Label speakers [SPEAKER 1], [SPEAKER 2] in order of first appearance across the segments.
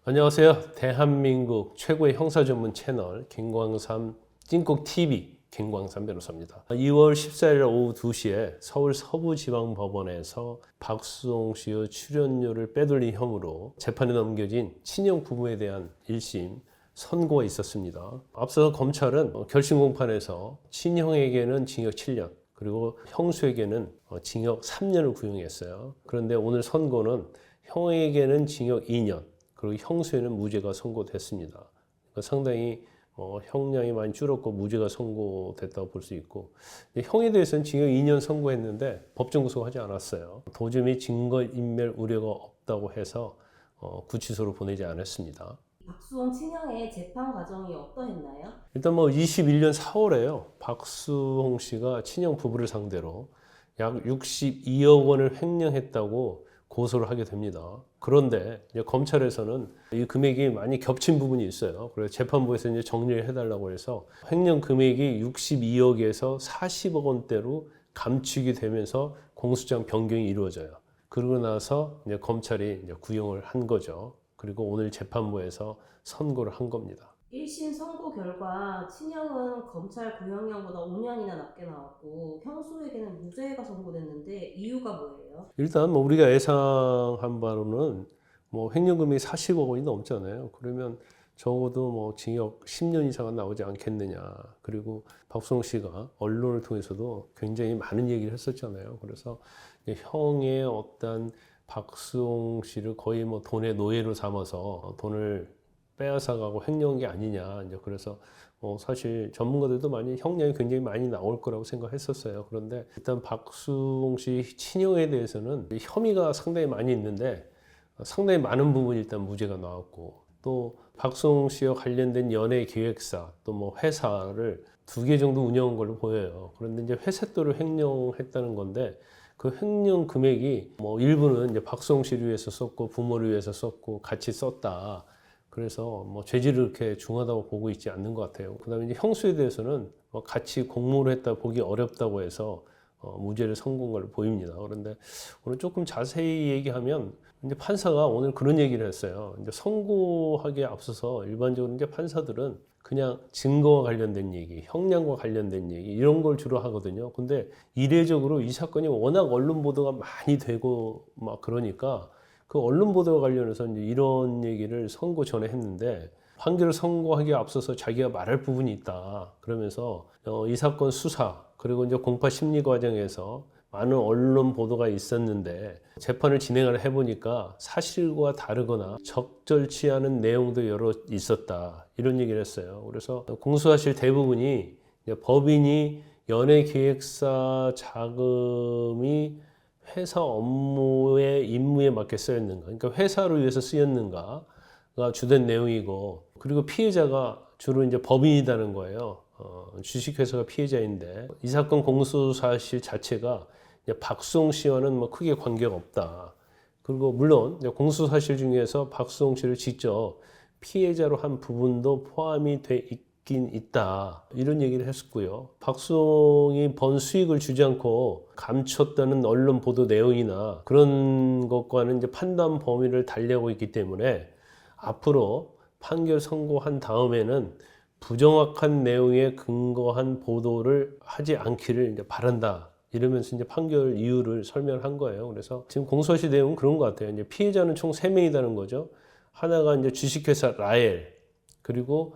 [SPEAKER 1] 안녕하세요. 대한민국 최고의 형사 전문 채널 김광삼 찐국TV 김광삼 변호사입니다. 2월 14일 오후 2시에 서울 서부지방법원에서 박수홍 씨의 출연료를 빼돌린 혐의로 재판에 넘겨진 친형 부부에 대한 1심 선고가 있었습니다. 앞서 검찰은 결심 공판에서 친형에게는 징역 7년, 그리고 형수에게는 징역 3년을 구형했어요. 그런데 오늘 선고는 형에게는 징역 2년, 그리고 형수에는 무죄가 선고됐습니다. 그러니까 상당히 형량이 많이 줄었고 무죄가 선고됐다고 볼 수 있고, 형에 대해서는 징역 2년 선고했는데 법정 구속하지 않았어요. 도저히 증거인멸 우려가 없다고 해서 구치소로 보내지 않았습니다.
[SPEAKER 2] 박수홍 친형의 재판 과정이 어떠했나요?
[SPEAKER 1] 일단 21년 4월에요. 박수홍 씨가 친형 부부를 상대로 약 62억 원을 횡령했다고 고소를 하게 됩니다. 그런데 이제 검찰에서는 이 금액이 많이 겹친 부분이 있어요. 그래서 재판부에서 이제 정리를 해달라고 해서 횡령 금액이 62억에서 40억 원대로 감축이 되면서 공소장 변경이 이루어져요. 그러고 나서 이제 검찰이 이제 구형을 한 거죠. 그리고 오늘 재판부에서 선고를 한 겁니다.
[SPEAKER 2] 1심 선고 결과 친형은 검찰 구형형보다 5년이나 낮게 나왔고 형수에게는 무죄가 선고됐는데 이유가 뭐예요?
[SPEAKER 1] 일단 우리가 예상한 바로는 횡령금이 40억 원이 넘잖아요. 그러면 적어도 징역 10년 이상은 나오지 않겠느냐. 그리고 박수홍 씨가 언론을 통해서도 굉장히 많은 얘기를 했었잖아요. 그래서 형의 어떤 박수홍 씨를 거의 돈의 노예로 삼아서 돈을 빼앗아가고 횡령한 게 아니냐. 이제 그래서 사실 전문가들도 많이 형량이 굉장히 많이 나올 거라고 생각했었어요. 그런데 일단 박수홍 씨 친형에 대해서는 혐의가 상당히 많이 있는데 상당히 많은 부분이 일단 무죄가 나왔고, 또 박수홍 씨와 관련된 연예 기획사 또 회사를 2개 정도 운영한 걸로 보여요. 그런데 이제 회색도를 횡령했다는 건데 그 횡령 금액이 일부는 이제 박수홍 씨를 위해서 썼고 부모를 위해서 썼고 같이 썼다. 그래서 죄질을 이렇게 중하다고 보고 있지 않는 것 같아요. 그다음에 이제 형수에 대해서는 같이 공모를 했다 보기 어렵다고 해서 무죄를 선고한 걸로 보입니다. 그런데 오늘 조금 자세히 얘기하면 이제 판사가 오늘 그런 얘기를 했어요. 이제 선고하기에 앞서서 일반적으로 이제 판사들은 그냥 증거와 관련된 얘기, 형량과 관련된 얘기 이런 걸 주로 하거든요. 근데 이례적으로 이 사건이 워낙 언론 보도가 많이 되고 막 그러니까 그 언론 보도와 관련해서 이제 이런 얘기를 선고 전에 했는데, 판결을 선고하기에 앞서서 자기가 말할 부분이 있다. 그러면서 이 사건 수사 그리고 이제 공파 심리 과정에서 많은 언론 보도가 있었는데 재판을 진행을 해보니까 사실과 다르거나 적절치 않은 내용도 여러 있었다. 이런 얘기를 했어요. 그래서 공소사실 대부분이 법인이 연예기획사 자금이 회사 업무의 임무에 맞게 쓰였는가, 그러니까 회사를 위해서 쓰였는가가 주된 내용이고, 그리고 피해자가 주로 이제 법인이라는 거예요. 주식회사가 피해자인데 이 사건 공소 사실 자체가 박수홍 씨와는 크게 관계가 없다. 그리고 물론 공소 사실 중에서 박수홍 씨를 직접 피해자로 한 부분도 포함이 돼 있긴 있다. 이런 얘기를 했었고요. 박수홍이 번 수익을 주지 않고 감췄다는 언론 보도 내용이나 그런 것과는 이제 판단 범위를 달리하고 있기 때문에 앞으로 판결 선고한 다음에는 부정확한 내용에 근거한 보도를 하지 않기를 이제 바란다. 이러면서 이제 판결 이유를 설명한 거예요. 그래서 지금 공소시 내용은 그런 것 같아요. 이제 피해자는 총 3명이라는 거죠. 하나가 이제 주식회사 라엘, 그리고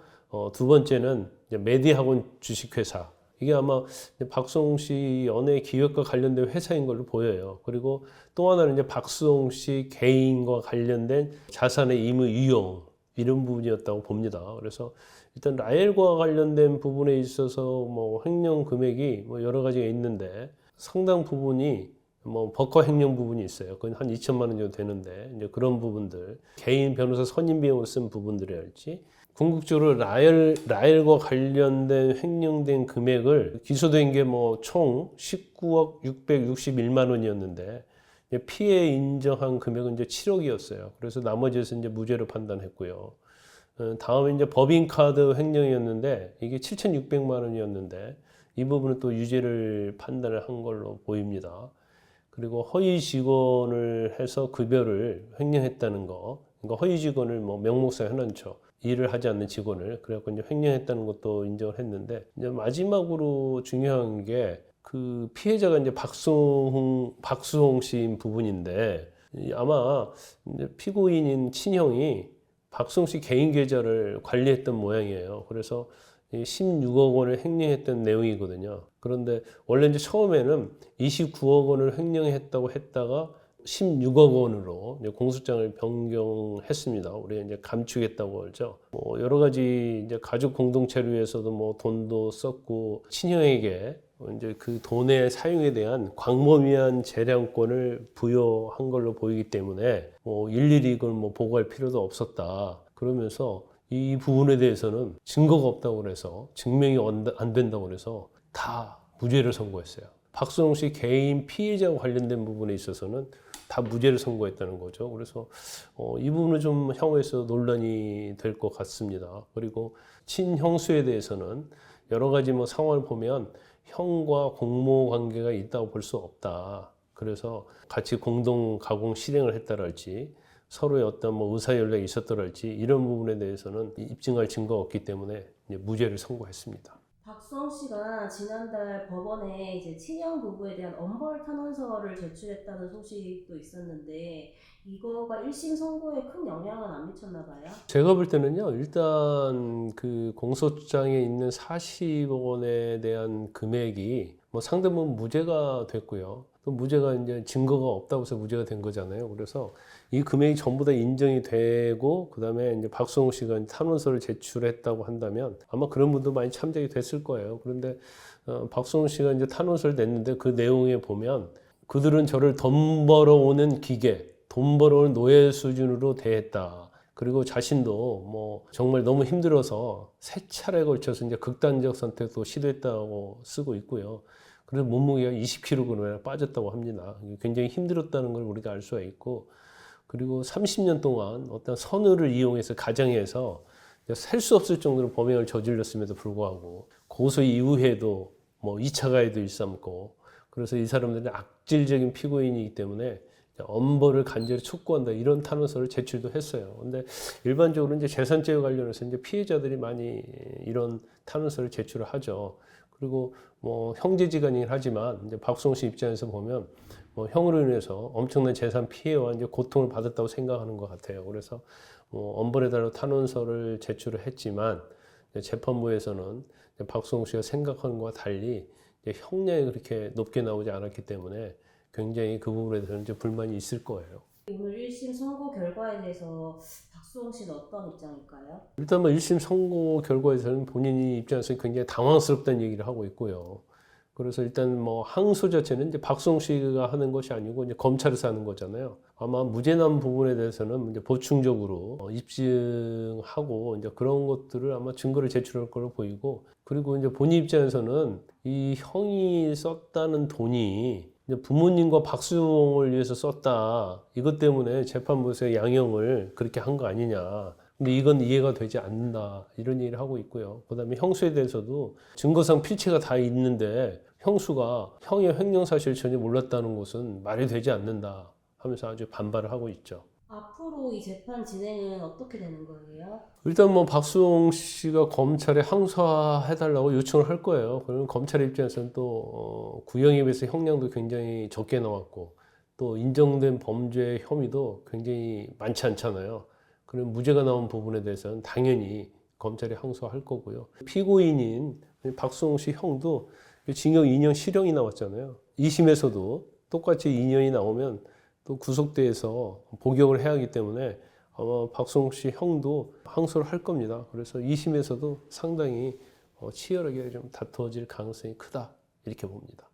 [SPEAKER 1] 두 번째는 이제 메디학원 주식회사. 이게 아마 박수홍 씨 연예 기획과 관련된 회사인 걸로 보여요. 그리고 또 하나는 이제 박수홍 씨 개인과 관련된 자산의 의무 유용 이런 부분이었다고 봅니다. 그래서 일단 라엘과 관련된 부분에 있어서 횡령 금액이 여러 가지가 있는데 상당 부분이 버커 횡령 부분이 있어요. 그건 한 2천만 원 정도 되는데 이제 그런 부분들, 개인 변호사 선임 비용으로 쓴 부분들이랄지, 궁극적으로 라엘과 관련된 횡령된 금액을 기소된 게 총 19억 661만 원이었는데 피해 인정한 금액은 이제 7억이었어요. 그래서 나머지에서 이제 무죄로 판단했고요. 다음에 이제 법인카드 횡령이었는데 이게 7,600만 원이었는데 이 부분은 또 유죄를 판단을 한 걸로 보입니다. 그리고 허위 직원을 해서 급여를 횡령했다는 거, 그러니까 허위 직원을 뭐 명목상에 해놓은 척, 일을 하지 않는 직원을 그래갖고 이제 횡령했다는 것도 인정을 했는데, 이제 마지막으로 중요한 게 그 피해자가 이제 박수홍 씨인 부분인데, 아마 이제 피고인인 친형이 박수홍 씨 개인 계좌를 관리했던 모양이에요. 그래서 16억 원을 횡령했던 내용이거든요. 그런데 원래 이제 처음에는 29억 원을 횡령했다고 했다가 16억 원으로 이제 공소장을 변경했습니다. 우리가 이제 감추겠다고 하죠. 뭐 여러 가지 이제 가족 공동체를 위해서도 뭐 돈도 썼고, 친형에게 이제 그 돈의 사용에 대한 광범위한 재량권을 부여한 걸로 보이기 때문에 뭐 일일이 이걸 뭐 보고할 필요도 없었다. 그러면서 이 부분에 대해서는 증거가 없다고 그래서, 증명이 안 된다고 그래서 다 무죄를 선고했어요. 박수홍 씨 개인 피해자와 관련된 부분에 있어서는 다 무죄를 선고했다는 거죠. 그래서 이 부분은 좀 향후에서 논란이 될 것 같습니다. 그리고 친형수에 대해서는 여러 가지 뭐 상황을 보면 형과 공모 관계가 있다고 볼 수 없다. 그래서 같이 공동 가공 실행을 했다랄지, 서로의 어떤 뭐 의사 연락이 있었더랄지, 이런 부분에 대해서는 입증할 증거가 없기 때문에 이제 무죄를 선고했습니다.
[SPEAKER 2] 박수홍 씨가 지난달 법원에 이제 친형 부부에 대한 엄벌 탄원서를 제출했다는 소식도 있었는데, 이거가 1심 선고에 큰 영향은 안 미쳤나 봐요.
[SPEAKER 1] 제가 볼 때는요, 일단 그 공소장에 있는 40억 원에 대한 금액이 뭐 상대분 무죄가 됐고요. 또 무죄가 이제 증거가 없다고 해서 무죄가 된 거잖아요. 그래서 이 금액이 전부 다 인정이 되고, 그 다음에 이제 박수홍 씨가 탄원서를 제출했다고 한다면 아마 그런 분도 많이 참작이 됐을 거예요. 그런데 박수홍 씨가 이제 탄원서를 냈는데 그 내용에 보면, 그들은 저를 돈 벌어오는 기계, 돈 벌어오는 노예 수준으로 대했다. 그리고 자신도 뭐 정말 너무 힘들어서 세 차례에 걸쳐서 이제 극단적 선택도 시도했다고 쓰고 있고요. 그래서 몸무게가 20kg이나 빠졌다고 합니다. 굉장히 힘들었다는 걸 우리가 알 수가 있고, 그리고 30년 동안 어떤 선의를 이용해서 가정에서 셀 수 없을 정도로 범행을 저질렀음에도 불구하고 고소 이후에도 뭐 2차 가해도 일삼고, 그래서 이 사람들은 악질적인 피고인이기 때문에 엄벌을 간절히 촉구한다, 이런 탄원서를 제출도 했어요. 근데 일반적으로 이제 재산죄와 관련해서 이제 피해자들이 많이 이런 탄원서를 제출을 하죠. 그리고 뭐 형제지간이긴 하지만 이제 박수홍 씨 입장에서 보면 뭐 형으로 인해서 엄청난 재산 피해와 이제 고통을 받았다고 생각하는 것 같아요. 그래서 뭐 엄벌해달라고 탄원서를 제출을 했지만, 재판부에서는 박수홍 씨가 생각하는 것과 달리 형량이 그렇게 높게 나오지 않았기 때문에 굉장히 그 부분에 대해서는 이제 불만이 있을 거예요.
[SPEAKER 2] 오늘 1심 선고 결과에 대해서 박수홍 씨는 어떤 입장일까요?
[SPEAKER 1] 일단 뭐 1심 선고 결과에서는 본인이 입장에서 굉장히 당황스럽다는 얘기를 하고 있고요. 그래서 일단 뭐 항소 자체는 이제 박수홍 씨가 하는 것이 아니고 이제 검찰에서 하는 거잖아요. 아마 무죄 난 부분에 대해서는 이제 보충적으로 입증하고 이제 그런 것들을 아마 증거를 제출할 걸로 보이고, 그리고 이제 본인 입장에서는 이 형이 썼다는 돈이 이제 부모님과 박수홍을 위해서 썼다, 이것 때문에 재판부에서 양형을 그렇게 한 거 아니냐. 근데 이건 이해가 되지 않는다, 이런 얘기를 하고 있고요. 그다음에 형수에 대해서도 증거상 필체가 다 있는데 형수가 형의 횡령 사실을 전혀 몰랐다는 것은 말이 되지 않는다 하면서 아주 반발을 하고 있죠.
[SPEAKER 2] 앞으로 이 재판 진행은 어떻게 되는 거예요?
[SPEAKER 1] 일단 뭐 박수홍 씨가 검찰에 항소해달라고 요청을 할 거예요. 그러면 검찰 입장에서는 또 구형에 비해서 형량도 굉장히 적게 나왔고, 또 인정된 범죄 혐의도 굉장히 많지 않잖아요. 그럼 무죄가 나온 부분에 대해서는 당연히 검찰이 항소할 거고요. 피고인인 박수홍 씨 형도 징역 2년 실형이 나왔잖아요. 2심에서도 똑같이 2년이 나오면 또 구속돼서 복역을 해야 하기 때문에 아마 박수홍 씨 형도 항소를 할 겁니다. 그래서 2심에서도 상당히 치열하게 좀 다투어질 가능성이 크다, 이렇게 봅니다.